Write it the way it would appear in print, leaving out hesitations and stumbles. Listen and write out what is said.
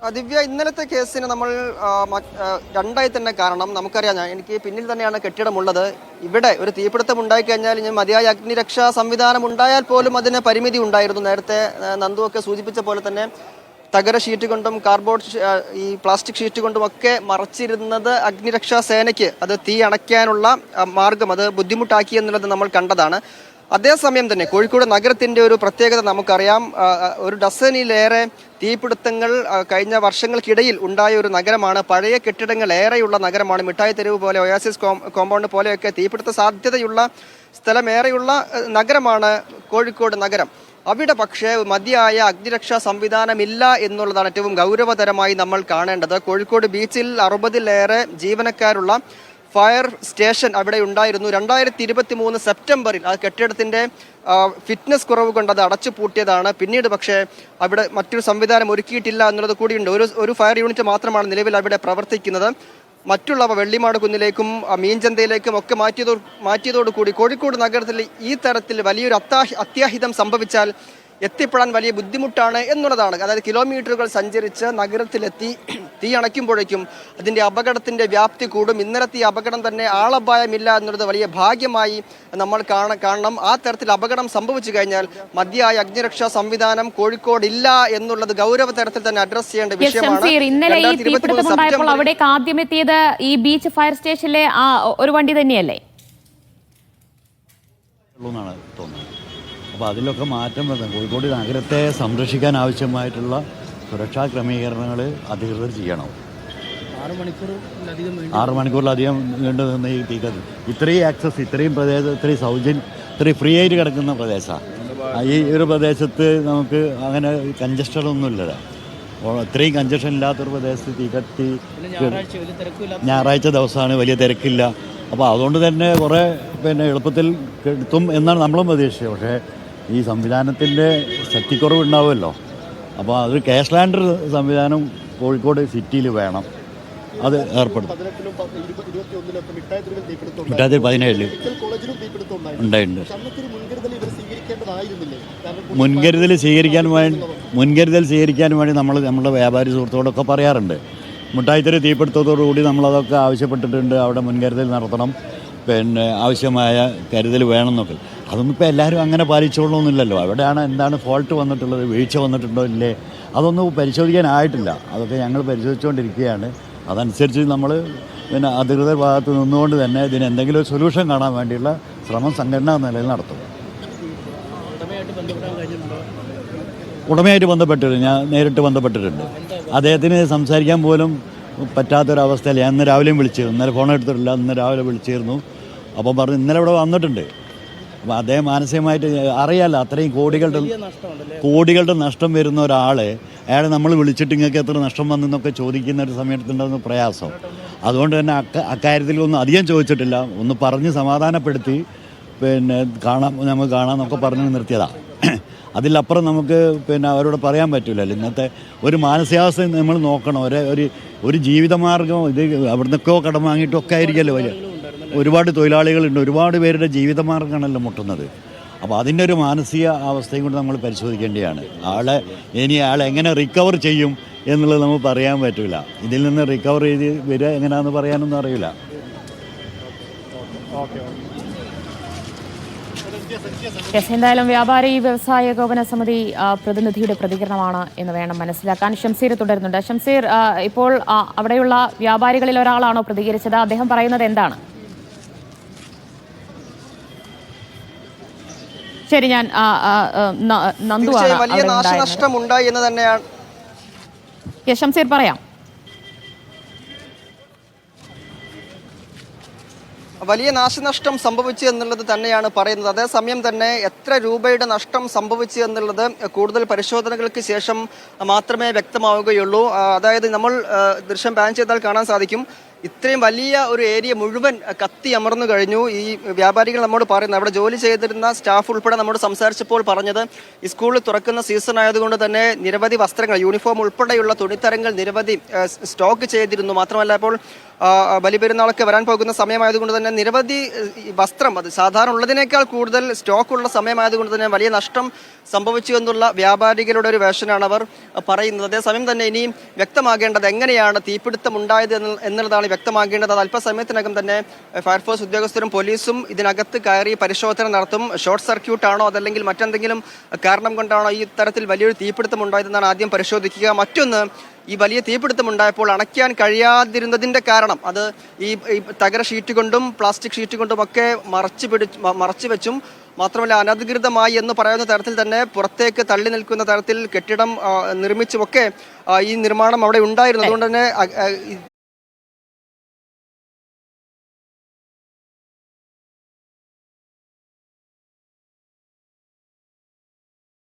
ദിവ്യ, ഇന്നലത്തെ കേസിന് നമ്മൾ രണ്ടായി തന്നെ കാരണം നമുക്കറിയാം. എനിക്ക് പിന്നിൽ തന്നെയാണ് കെട്ടിടമുള്ളത്. ഇവിടെ ഒരു തീപിടുത്തം ഉണ്ടായിക്കഴിഞ്ഞാൽ ഇനി മതിയായ അഗ്നിരക്ഷാ സംവിധാനം ഉണ്ടായാൽ പോലും അതിന് പരിമിതി ഉണ്ടായിരുന്നു. നേരത്തെ നന്ദുവൊക്കെ സൂചിപ്പിച്ച പോലെ തന്നെ തകര ഷീറ്റ് കൊണ്ടും കാർഡ്ബോർഡ് ഈ പ്ലാസ്റ്റിക് ഷീറ്റ് കൊണ്ടും ഒക്കെ മറച്ചിരുന്നത് അഗ്നിരക്ഷാ സേനയ്ക്ക് അത് തീ അണയ്ക്കാനുള്ള മാർഗം അത് ബുദ്ധിമുട്ടാക്കി എന്നുള്ളത് നമ്മൾ കണ്ടതാണ്. അതേസമയം തന്നെ കോഴിക്കോട് നഗരത്തിൻ്റെ ഒരു പ്രത്യേകത നമുക്കറിയാം. ഒരു ഡസനിലേറെ തീപിടുത്തങ്ങൾ കഴിഞ്ഞ വർഷങ്ങൾക്കിടയിൽ ഉണ്ടായ ഒരു നഗരമാണ്. പഴയ കെട്ടിടങ്ങൾ ഏറെയുള്ള നഗരമാണ്. മിഠായി തെരുവ് പോലെ, ഒയാസിസ് കോമ്പൗണ്ട് പോലെയൊക്കെ തീപിടുത്ത സാധ്യതയുള്ള സ്ഥലമേറെയുള്ള നഗരമാണ് കോഴിക്കോട് നഗരം. അവിടെ പക്ഷേ മതിയായ അഗ്നിരക്ഷാ സംവിധാനമില്ല എന്നുള്ളതാണ് ഏറ്റവും ഗൗരവതരമായി നമ്മൾ കാണേണ്ടത്. കോഴിക്കോട് ബീച്ചിൽ 60-ലേറെ ജീവനക്കാരുള്ള ഫയർ സ്റ്റേഷൻ അവിടെ ഉണ്ടായിരുന്നു. 2023 സെപ്റ്റംബറിൽ ആ കെട്ടിടത്തിൻ്റെ ഫിറ്റ്നസ് കുറവ് കൊണ്ട് അത് അടച്ചു പൂട്ടിയതാണ്. പിന്നീട് പക്ഷേ അവിടെ മറ്റൊരു സംവിധാനം ഒരുക്കിയിട്ടില്ല എന്നുള്ളത് കൂടിയുണ്ട്. ഒരു ഫയർ യൂണിറ്റ് മാത്രമാണ് നിലവിൽ അവിടെ പ്രവർത്തിക്കുന്നത്. മറ്റുള്ളവ വെള്ളിമാട് കുന്നിലേക്കും മീൻചന്തയിലേക്കും ഒക്കെ മാറ്റിയതോടുകൂടി കോഴിക്കോട് നഗരത്തിൽ ഈ തരത്തിൽ വലിയൊരു അത്യാഹിതം സംഭവിച്ചാൽ എത്തിപ്പെടാൻ വലിയ ബുദ്ധിമുട്ടാണ് എന്നുള്ളതാണ്. അതായത് കിലോമീറ്ററുകൾ സഞ്ചരിച്ച് നഗരത്തിലെത്തി തീ അണയ്ക്കുമ്പോഴേക്കും അതിൻ്റെ അപകടത്തിൻ്റെ വ്യാപ്തി കൂടും. ഇന്നലത്തെ ഈ അപകടം തന്നെ ആളപായമില്ല എന്നുള്ളത് വലിയ ഭാഗ്യമായി നമ്മൾ കാണണം. ആ തരത്തിൽ അപകടം സംഭവിച്ചു കഴിഞ്ഞാൽ മതിയായ അഗ്നിരക്ഷാ സംവിധാനം കോഴിക്കോട് ഇല്ല എന്നുള്ളത് ഗൗരവ തരത്തിൽ തന്നെ അഡ്രസ് ചെയ്യേണ്ട വിഷയമാണ്. ഇന്നലെ ഈ തീപിടുത്തമുണ്ടായപ്പോൾ അവിടേക്ക് ആദ്യം എത്തിയത് ഈ ബീച്ച് ഫയർ സ്റ്റേഷനിലെ ഒരു വണ്ടി തന്നെയല്ലേ? അപ്പോൾ അതിലൊക്കെ മാറ്റം വരണം. കോഴിക്കോട് നഗരത്തെ സംരക്ഷിക്കാൻ ആവശ്യമായിട്ടുള്ള സുരക്ഷാ ക്രമീകരണങ്ങൾ അധികൃതർ ചെയ്യണം. 6 മണിക്കൂറിലധികം നീണ്ടു നിന്ന് ഈ തീകത്ത് ഇത്രയും ആക്സസ്, ഇത്രയും പ്രദേശം, ഇത്രയും ഫ്രീ ആയിട്ട് കിടക്കുന്ന പ്രദേശമാണ്. ഈ ഒരു പ്രദേശത്ത് നമുക്ക് അങ്ങനെ കഞ്ചസ്റ്റഡൊന്നുമില്ല. ഇത്രയും കഞ്ചഷൻ ഇല്ലാത്തൊരു പ്രദേശത്ത് തീകത്തി ഞായറാഴ്ച ദിവസമാണ്, വലിയ തിരക്കില്ല. അപ്പോൾ അതുകൊണ്ട് തന്നെ കുറേ എളുപ്പത്തിൽ കിട്ടും എന്നാണ് നമ്മളും പ്രതീക്ഷിച്ചത്. പക്ഷേ ഈ സംവിധാനത്തിൻ്റെ ശക്തിക്കുറവ് ഉണ്ടാവുമല്ലോ. അപ്പോൾ അത് ക്യാഷ് ലാൻഡർ സംവിധാനം കോഴിക്കോട് സിറ്റിയിൽ വേണം. അത് ഏർപ്പെടുത്തും. മിഠായി 17 ഉണ്ടായിട്ടുണ്ട്. മുൻകരുതൽ സ്വീകരിക്കാൻ വേണ്ടി നമ്മുടെ വ്യാപാരി സുഹൃത്തുക്കളൊക്കെ പറയാറുണ്ട്. മിഠായിത്തെരു തീപിടുത്തത്തോടുകൂടി നമ്മളതൊക്കെ ആവശ്യപ്പെട്ടിട്ടുണ്ട്. അവിടെ മുൻകരുതൽ നടത്തണം, ആവശ്യമായ കരുതൽ വേണമെന്നൊക്കെ. അതൊന്നും ഇപ്പോൾ എല്ലാവരും അങ്ങനെ പാലിച്ചോളണമെന്നില്ലല്ലോ. അവിടെയാണ് എന്താണ് ഫോൾട്ട് വന്നിട്ടുള്ളത്, വീഴ്ച വന്നിട്ടുണ്ടോ ഇല്ലേ, അതൊന്നും പരിശോധിക്കാനായിട്ടില്ല. അതൊക്കെ ഞങ്ങൾ പരിശോധിച്ചുകൊണ്ടിരിക്കുകയാണ്. അതനുസരിച്ച് നമ്മൾ അധികൃതർ ഭാഗത്ത് നിന്നുകൊണ്ട് തന്നെ ഇതിന് എന്തെങ്കിലും ഒരു സൊല്യൂഷൻ കാണാൻ വേണ്ടിയുള്ള ശ്രമം സംഘടനാ നിലയിൽ നടത്തും. ഉടമയായിട്ട് ബന്ധപ്പെട്ടിട്ടുണ്ട്, ഞാൻ നേരിട്ട് ബന്ധപ്പെട്ടിട്ടുണ്ട്. അദ്ദേഹത്തിന് സംസാരിക്കാൻ പോലും പറ്റാത്തൊരവസ്ഥയിൽ ഞാൻ ഇന്ന് രാവിലെയും വിളിച്ചിരുന്നു. ഇന്നലെ ഫോൺ എടുത്തിട്ടില്ല, ഇന്ന് രാവിലെ വിളിച്ചിരുന്നു. അപ്പം പറഞ്ഞു ഇന്നലെ ഇവിടെ വന്നിട്ടുണ്ട്. അപ്പോൾ അദ്ദേഹം മാനസികമായിട്ട് അറിയാമല്ലോ, അത്രയും കോടികളുടെ നഷ്ടം വരുന്ന ഒരാളെ അയാളെ നമ്മൾ വിളിച്ചിട്ട് ഇങ്ങൾക്ക് എത്ര നഷ്ടം വന്നെന്നൊക്കെ ചോദിക്കുന്ന ഒരു സമയത്തുണ്ടാകുന്ന പ്രയാസം. അതുകൊണ്ട് തന്നെ അക്കാര്യത്തിലൊന്നും അധികം ചോദിച്ചിട്ടില്ല. ഒന്ന് പറഞ്ഞ് സമാധാനപ്പെടുത്തി നമുക്ക് കാണാമെന്നൊക്കെ പറഞ്ഞ് നിർത്തിയതാണ്. അതിലപ്പുറം നമുക്ക് അവരോട് പറയാൻ പറ്റില്ലല്ലോ. ഇന്നത്തെ ഒരു മാനസികാവസ്ഥ നമ്മൾ നോക്കണം. ഒരു ജീവിതമാർഗം ഇത് അവിടുന്നൊക്കെയോ കടം വാങ്ങിയിട്ടൊക്കെ ആയിരിക്കുമല്ലോ. ഒരുപാട് തൊഴിലാളികളുണ്ട്, ഒരുപാട് പേരുടെ ജീവിതമാർഗ്ഗമാണല്ലോ മുട്ടുന്നത്. അപ്പോൾ അതിൻ്റെ ഒരു മാനസിക അവസ്ഥയും കൂടി നമ്മൾ പരിശോധിക്കേണ്ടതാണ്. അയാൾ എങ്ങനെ റിക്കവർ ചെയ്യും എന്നുള്ളത് നമുക്ക് പറയാൻ പറ്റില്ല. ഇതിൽ നിന്ന് റിക്കവർ ചെയ്ത് വരിക എങ്ങനെയാണെന്ന് പറയാനൊന്നും അറിയില്ല. എന്തായാലും വ്യാപാരി വ്യവസായ ഏകോപന സമിതി പ്രതിനിധിയുടെ പ്രതികരണമാണ് എന്ന് വേണം മനസ്സിലാക്കാൻ. ഷംസീർ തുടരുന്നുണ്ട്. ഷംസീർ, ഇപ്പോൾ അവിടെയുള്ള വ്യാപാരികളിൽ ഒരാളാണോ പ്രതികരിച്ചത്? അദ്ദേഹം പറയുന്നത് എന്താണ്? ശരി, ഞാൻ നന്ദുവാണ്. വലിയ നാശനഷ്ടം ഉണ്ടായി എന്ന് തന്നെയാണ് ഷംസീർ പറയാം. വലിയ നാശനഷ്ടം സംഭവിച്ചു എന്നുള്ളത് തന്നെയാണ് പറയുന്നത്. അതേസമയം തന്നെ എത്ര രൂപയുടെ നഷ്ടം സംഭവിച്ചു എന്നുള്ളത് കൂടുതൽ പരിശോധനകൾക്ക് ശേഷം മാത്രമേ വ്യക്തമാവുകയുള്ളൂ. അതായത് നമ്മൾ ദൃശ്യം പാൻ ചെയ്താൽ കാണാൻ സാധിക്കും, ഇത്രയും വലിയ ഒരു ഏരിയ മുഴുവൻ കത്തി അമർന്നു കഴിഞ്ഞു. ഈ വ്യാപാരികൾ നമ്മോട് പറയുന്നത്, അവിടെ ജോലി ചെയ്തിരുന്ന സ്റ്റാഫ് ഉൾപ്പെടെ നമ്മോട് സംസാരിച്ചപ്പോൾ പറഞ്ഞത്, ഈ സ്കൂളിൽ തുറക്കുന്ന സീസൺ ആയതുകൊണ്ട് തന്നെ നിരവധി വസ്ത്രങ്ങൾ, യൂണിഫോം ഉൾപ്പെടെയുള്ള തുണിത്തരങ്ങൾ നിരവധി സ്റ്റോക്ക് ചെയ്തിരുന്നു. മാത്രമല്ല ഇപ്പോൾ ബലിപെരുന്നാളൊക്കെ വരാൻ പോകുന്ന സമയമായതുകൊണ്ട് തന്നെ നിരവധി ഈ വസ്ത്രം അത് സാധാരണ ഉള്ളതിനേക്കാൾ കൂടുതൽ സ്റ്റോക്കുള്ള സമയമായതുകൊണ്ട് തന്നെ വലിയ നഷ്ടം സംഭവിച്ചു എന്നുള്ള വ്യാപാരികളുടെ ഒരു വേഷനാണ് അവർ പറയുന്നത്. അതേസമയം തന്നെ ഇനിയും വ്യക്തമാകേണ്ടത് എങ്ങനെയാണ് തീപിടുത്തം ഉണ്ടായത് എന്നുള്ളതാണ് വ്യക്തമാകേണ്ടത്. അത് അല്പസമയത്തിനകം തന്നെ ഫയർഫോഴ്സ് ഉദ്യോഗസ്ഥരും പോലീസും ഇതിനകത്ത് കയറി പരിശോധന നടത്തും. ഷോർട്ട് സർക്യൂട്ട് ആണോ അതല്ലെങ്കിൽ മറ്റെന്തെങ്കിലും കാരണം കൊണ്ടാണോ ഈ തരത്തിൽ വലിയൊരു തീപിടുത്തം ഉണ്ടായതെന്നാണ് ആദ്യം പരിശോധിക്കുക. മറ്റൊന്ന്, ഈ വലിയ തീപിടുത്തം ഉണ്ടായപ്പോൾ അണയ്ക്കാൻ കഴിയാതിരുന്നതിന്റെ കാരണം അത് ഈ തകര ഷീറ്റ് കൊണ്ടും പ്ലാസ്റ്റിക് ഷീറ്റ് കൊണ്ടും ഒക്കെ മറച്ചു വെച്ചും മാത്രമല്ല അനധികൃതമായി എന്ന് പറയുന്ന തരത്തിൽ തന്നെ പുറത്തേക്ക് തള്ളി നിൽക്കുന്ന തരത്തിൽ കെട്ടിടം നിർമ്മിച്ചുമൊക്കെ ഈ നിർമ്മാണം അവിടെ ഉണ്ടായിരുന്നു. അതുകൊണ്ട് തന്നെ